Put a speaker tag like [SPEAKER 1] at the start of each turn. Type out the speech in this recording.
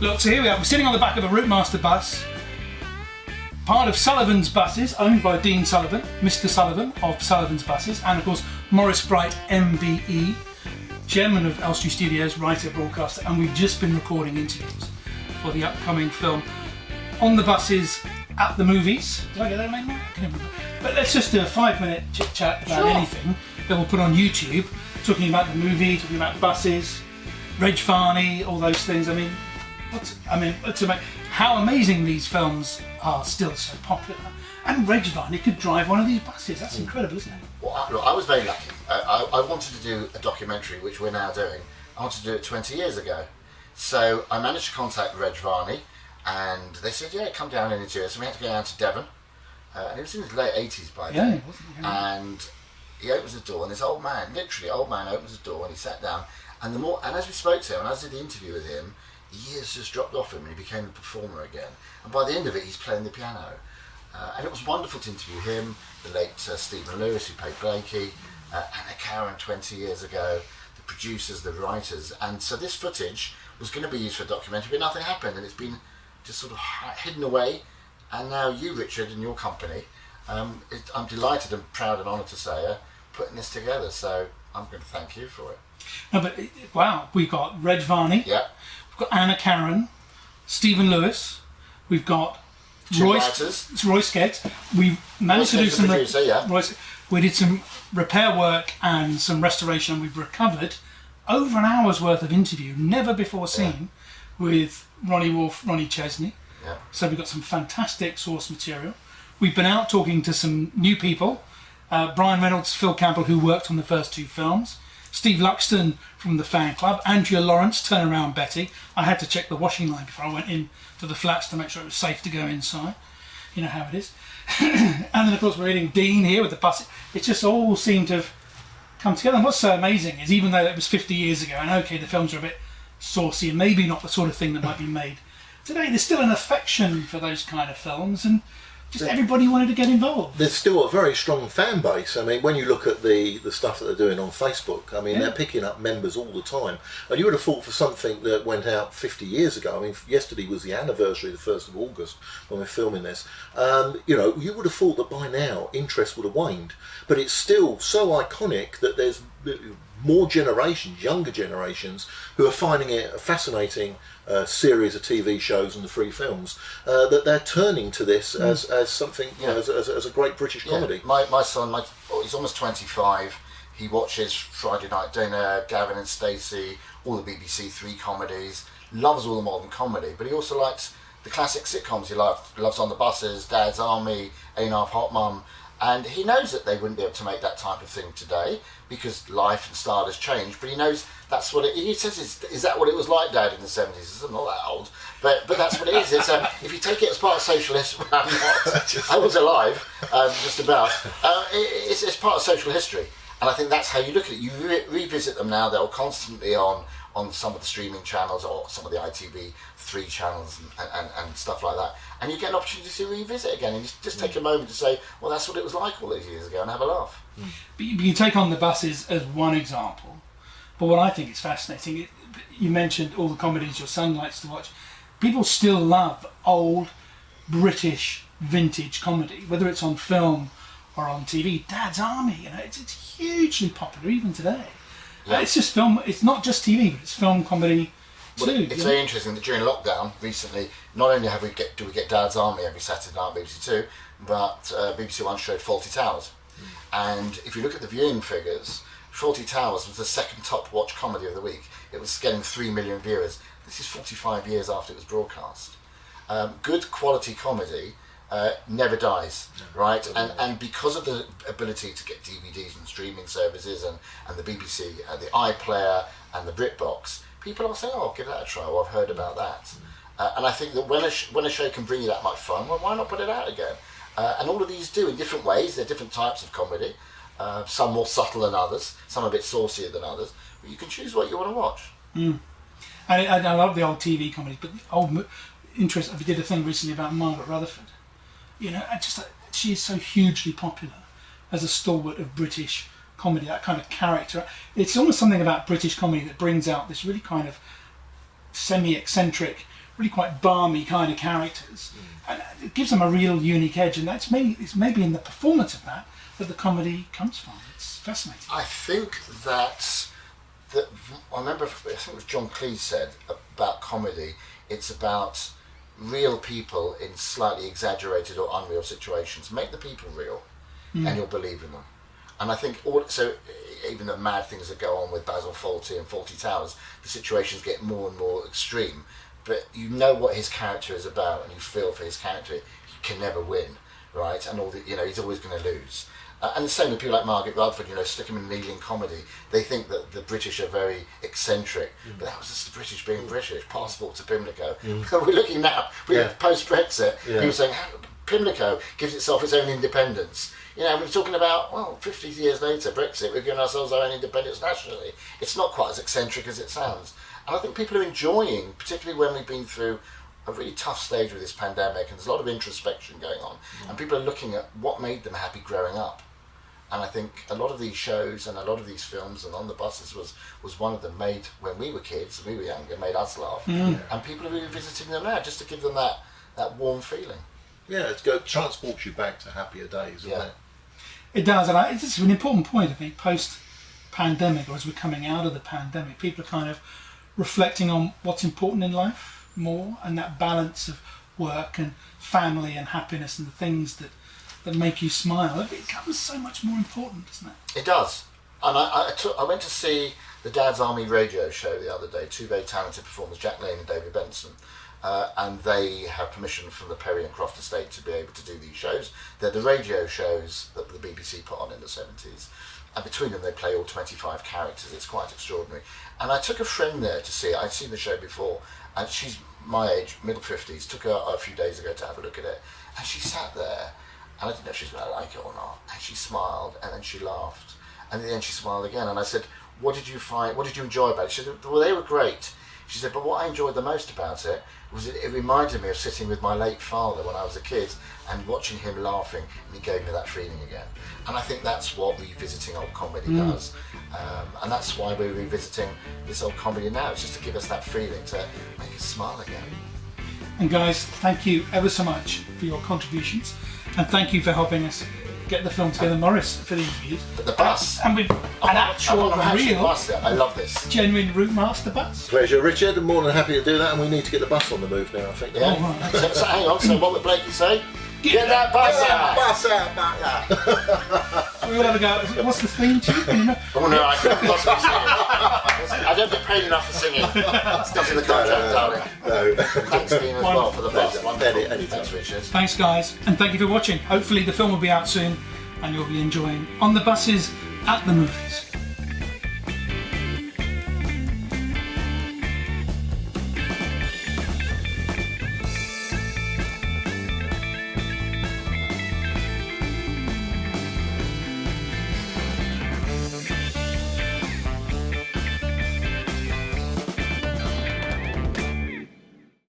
[SPEAKER 1] Look, so here we are. We're sitting on the back of a Routemaster bus, part of Sullivan's Buses, owned by Dean Sullivan, Mr. Sullivan of Sullivan's Buses, and of course Maurice Bright, MBE, chairman of Elstree Studios, writer, broadcaster, and we've just been recording interviews for the upcoming film On the Buses at the Movies. Did I get that name right? I can't remember. But let's just do a 5-minute chit chat about anything that we'll put on YouTube, talking about the movie, talking about buses, Reg Varney, all those things. How amazing these films are still so popular. And Reg Varney could drive one of these buses. That's incredible, isn't it?
[SPEAKER 2] Well, I was very lucky. I wanted to do a documentary, which we're now doing. I wanted to do it 20 years ago. So I managed to contact Reg Varney, and they said, yeah, come down and interview us. And we had to go down to Devon. And it was in his late 80s by then.
[SPEAKER 1] Yeah, it wasn't.
[SPEAKER 2] And he opens the door, and this old man, literally old man, opens the door, and he sat down. And as we spoke to him, and as I did the interview with him, years just dropped off him, and he became a performer again. And by the end of it, he's playing the piano. And it was wonderful to interview him, the late Stephen Lewis, who played Blakey, Anna Karen 20 years ago, the producers, the writers. And so this footage was going to be used for a documentary, but nothing happened, and it's been just sort of hidden away. And now you, Richard, and your company, I'm delighted and proud and honoured to say, are putting this together. So I'm going to thank you for it.
[SPEAKER 1] No, but wow, we've got Reg Varney,
[SPEAKER 2] Yeah.
[SPEAKER 1] we've got Anna Karen, Stephen Lewis, we've got Roy Skeggs. We managed to do some. We did some repair work and some restoration, and we've recovered over an hour's worth of interview, never before seen, with Ronnie Wolf, Ronnie Chesney.
[SPEAKER 2] Yeah.
[SPEAKER 1] So we've got some fantastic source material. We've been out talking to some new people. Brian Reynolds, Phil Campbell, who worked on the first two films. Steve Luxton from the fan club. Andrea Lawrence, Turn Around Betty. I had to check the washing line before I went in to the flats to make sure it was safe to go inside. You know how it is. And then of course we're hitting Dean here with the bus. It just all seemed to have come together. And what's so amazing is, even though it was 50 years ago, and okay, the films are a bit saucy and maybe not the sort of thing that might be made today, there's still an affection for those kind of films, and just everybody wanted to get involved.
[SPEAKER 3] There's still a very strong fan base. I mean, when you look at the stuff that they're doing on Facebook, I mean, they're picking up members all the time. And you would have thought for something that went out 50 years ago, I mean, yesterday was the anniversary, the 1st of August, when we're filming this, you would have thought that by now interest would have waned. But it's still so iconic that there's more generations, younger generations, who are finding it a fascinating series of TV shows and the free films, that they're turning to this as something, as a great British comedy.
[SPEAKER 2] My son, he's almost 25. He watches Friday Night Dinner, Gavin and Stacey, all the BBC Three comedies, loves all the modern comedy, but he also likes the classic sitcoms. He loves On the Buses, Dad's Army, Ain't Half Hot Mum. And he knows that they wouldn't be able to make that type of thing today because life and style has changed. But he knows that's what he says. Is that what it was like, Dad, in the 70s? I'm not that old, but that's what it is. It's if you take it as part of social history, I'm not. I was alive, just about. It's part of social history, and I think that's how you look at it. You revisit them now. They're constantly on some of the streaming channels or some of the ITV3 channels and stuff like that. And you get an opportunity to revisit again and just take a moment to say, well, that's what it was like all those years ago, and have a laugh.
[SPEAKER 1] But you take On the Buses as one example. But what I think is fascinating, you mentioned all the comedies your son likes to watch. People still love old British vintage comedy, whether it's on film or on TV. Dad's Army, it's hugely popular even today. Yeah. It's just film. It's not just TV, but it's film comedy too.
[SPEAKER 2] Well, it's very interesting that during lockdown recently, not only do we get Dad's Army every Saturday night on BBC Two, but BBC One showed Fawlty Towers. And if you look at the viewing figures, Fawlty Towers was the second top watched comedy of the week. It was getting 3 million viewers. This is 45 years after it was broadcast. Good quality comedy never dies, right? And because of the ability to get DVDs and streaming services and the BBC and the iPlayer and the BritBox, people are saying, oh, give that a try, or I've heard about that. And I think that when a show can bring you that much fun, well, why not put it out again? And all of these do in different ways. They're different types of comedy, some more subtle than others, some a bit saucier than others, but you can choose what you want to watch.
[SPEAKER 1] I love the old TV comedies, but the old interest. We did a thing recently about Margaret Rutherford. She is so hugely popular as a stalwart of British comedy, that kind of character. It's almost something about British comedy that brings out this really kind of semi-eccentric, really quite balmy kind of characters, and it gives them a real unique edge. And it's maybe in the performance of that the comedy comes from. It's fascinating.
[SPEAKER 2] I think that I remember, I think it was John Cleese said about comedy, it's about real people in slightly exaggerated or unreal situations. Make the people real, and you'll believe in them. And I think so. Even the mad things that go on with Basil Fawlty and Fawlty Towers, the situations get more and more extreme. But you know what his character is about, and you feel for his character. He can never win, right? And he's always going to lose. And the same with people like Margaret Rutherford. Stick them in kneeling comedy. They think that the British are very eccentric, but that was just the British being British. Passport to Pimlico. We're looking now. Post Brexit. People saying Pimlico gives itself its own independence. We're talking about 50 years later, Brexit. We're giving ourselves our own independence nationally. It's not quite as eccentric as it sounds. And I think people are enjoying, particularly when we've been through a really tough stage with this pandemic, and there's a lot of introspection going on, and people are looking at what made them happy growing up. And I think a lot of these shows and a lot of these films and On the Buses was one of them made when we were kids, we were younger, made us laugh. And people are revisiting them now just to give them that warm feeling.
[SPEAKER 3] Yeah, transports you back to happier days, doesn't it?
[SPEAKER 1] It does, and it's an important point, I think, post-pandemic, or as we're coming out of the pandemic, people are kind of reflecting on what's important in life more, and that balance of work and family and happiness and the things that make you smile. It becomes so much more important, doesn't it?
[SPEAKER 2] It does. And I went to see the Dad's Army radio show the other day, two very talented performers, Jack Lane and David Benson. And they have permission from the Perry and Croft estate to be able to do these shows. They're the radio shows that the BBC put on in the 70s. And between them they play all 25 characters. It's quite extraordinary. And I took a friend there to see it. I'd seen the show before, and she's my age, middle 50s. Took her a few days ago to have a look at it. And she sat there, and I didn't know if she was going to like it or not. And she smiled, and then she laughed. And then she smiled again. And I said, what did you enjoy about it? She said, well, they were great. She said, but what I enjoyed the most about it was it reminded me of sitting with my late father when I was a kid and watching him laughing, and he gave me that feeling again. And I think that's what revisiting old comedy does. And that's why we're revisiting this old comedy now. It's just to give us that feeling, to make us smile again.
[SPEAKER 1] And guys, thank you ever so much for your contributions, and thank you for helping us get the film together, Morris, for the interviews.
[SPEAKER 2] But the bus.
[SPEAKER 1] And with an actual, real,
[SPEAKER 2] bus there. I love this.
[SPEAKER 1] genuine Route Master bus.
[SPEAKER 3] Pleasure, Richard. I'm more than happy to do that, and we need to get the bus on the move now, I think.
[SPEAKER 2] Yeah.
[SPEAKER 1] Oh, right.
[SPEAKER 2] So hang on, so what would Blakey say? Get that bus out!
[SPEAKER 3] Bus out, back.
[SPEAKER 1] So we'll have a go. What's the theme tune?
[SPEAKER 2] Oh no, I couldn't possibly sing it. I don't get paid enough for singing. It's not in the contract, darling.
[SPEAKER 3] No.
[SPEAKER 2] Thanks, Dean, as well, for the bus. Wonderful.
[SPEAKER 3] Anytime.
[SPEAKER 2] Thanks, Richard.
[SPEAKER 1] Thanks, guys, and thank you for watching. Hopefully the film will be out soon, and you'll be enjoying On the Buses at the Movies.